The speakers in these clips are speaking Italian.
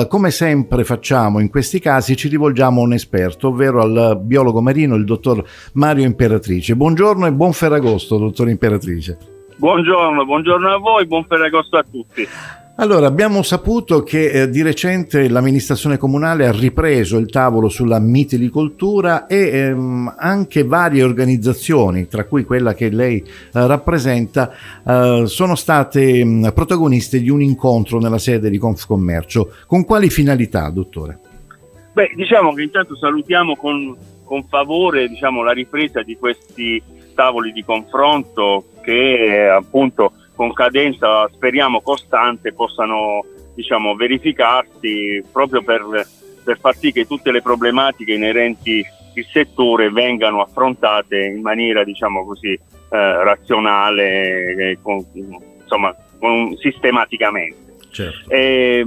come sempre facciamo in questi casi, ci rivolgiamo a un esperto, ovvero al biologo marino, il dottor Mario Imperatrice. Buongiorno e buon Ferragosto, dottor Imperatrice. Buongiorno a voi, buon Ferragosto a tutti. Allora, abbiamo saputo che di recente l'amministrazione comunale ha ripreso il tavolo sulla mitilicoltura e anche varie organizzazioni, tra cui quella che lei rappresenta, sono state protagoniste di un incontro nella sede di Confcommercio. Con quali finalità, dottore? Beh, diciamo che intanto salutiamo con favore, diciamo, la ripresa di questi tavoli di confronto che appunto con cadenza speriamo costante possano, diciamo, verificarsi proprio per far sì che tutte le problematiche inerenti al settore vengano affrontate in maniera, diciamo così, razionale, sistematicamente. Certo. Il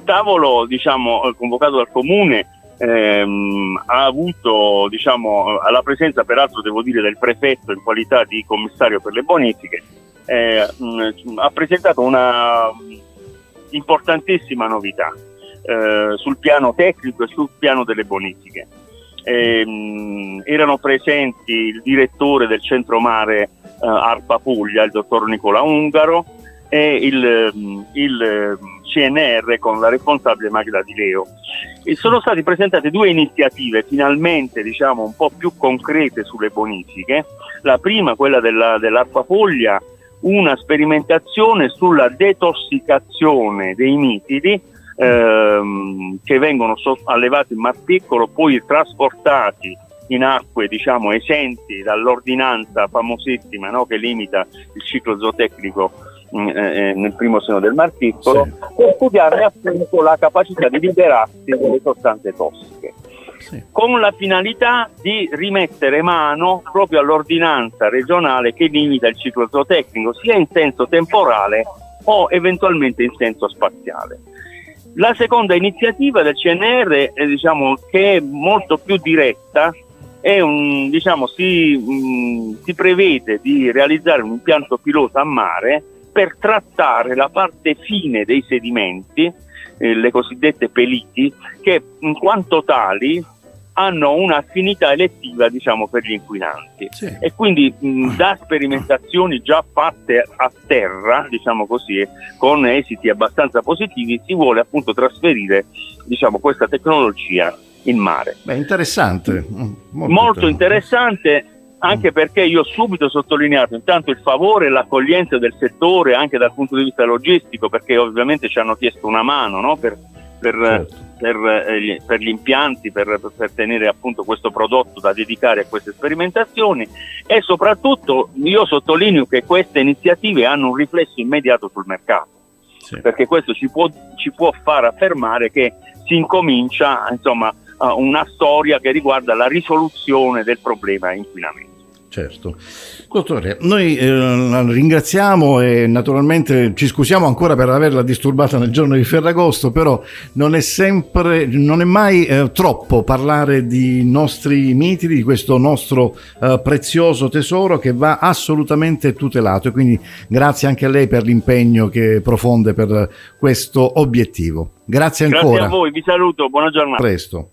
tavolo, diciamo, convocato dal Comune ha avuto, diciamo, alla presenza peraltro devo dire del prefetto in qualità di commissario per le bonifiche, ha presentato una importantissima novità sul piano tecnico e sul piano delle bonifiche. Erano presenti il direttore del centro mare ARPA Puglia, il dottor Nicola Ungaro, e il CNR con la responsabile Magda Di Leo. E sono state presentate due iniziative finalmente, diciamo, un po' più concrete sulle bonifiche. La prima, quella dell'ARPA Puglia, una sperimentazione sulla detossicazione dei mitili che vengono allevati in Mar Piccolo, poi trasportati in acque, diciamo, esenti dall'ordinanza famosissima, no, che limita il ciclo zootecnico nel primo seno del Mar Piccolo, sì, per studiarne appunto la capacità di liberarsi delle sostanze tossiche, sì, con la finalità di rimettere mano proprio all'ordinanza regionale che limita il ciclo zootecnico sia in senso temporale o eventualmente in senso spaziale. La seconda iniziativa del CNR diciamo che è molto più diretta, si prevede di realizzare un impianto pilota a mare per trattare la parte fine dei sedimenti, le cosiddette peliti, che in quanto tali hanno un'affinità elettiva, diciamo, per gli inquinanti, sì, e quindi da sperimentazioni già fatte a terra, diciamo così, con esiti abbastanza positivi, si vuole appunto trasferire, diciamo, questa tecnologia in mare. Beh, interessante, molto interessante. Anche perché io ho subito sottolineato intanto il favore e l'accoglienza del settore anche dal punto di vista logistico, perché ovviamente ci hanno chiesto una mano, no? per gli impianti, per tenere appunto questo prodotto da dedicare a queste sperimentazioni, e soprattutto io sottolineo che queste iniziative hanno un riflesso immediato sul mercato, sì, perché questo ci può far affermare che si incomincia, insomma, una storia che riguarda la risoluzione del problema inquinamento. Certo. Dottore, noi la ringraziamo e naturalmente ci scusiamo ancora per averla disturbata nel giorno di Ferragosto, però non è mai troppo parlare di nostri mitili, di questo nostro prezioso tesoro che va assolutamente tutelato, e quindi grazie anche a lei per l'impegno che profonde per questo obiettivo. Grazie ancora. Grazie a voi, vi saluto, buona giornata. A presto.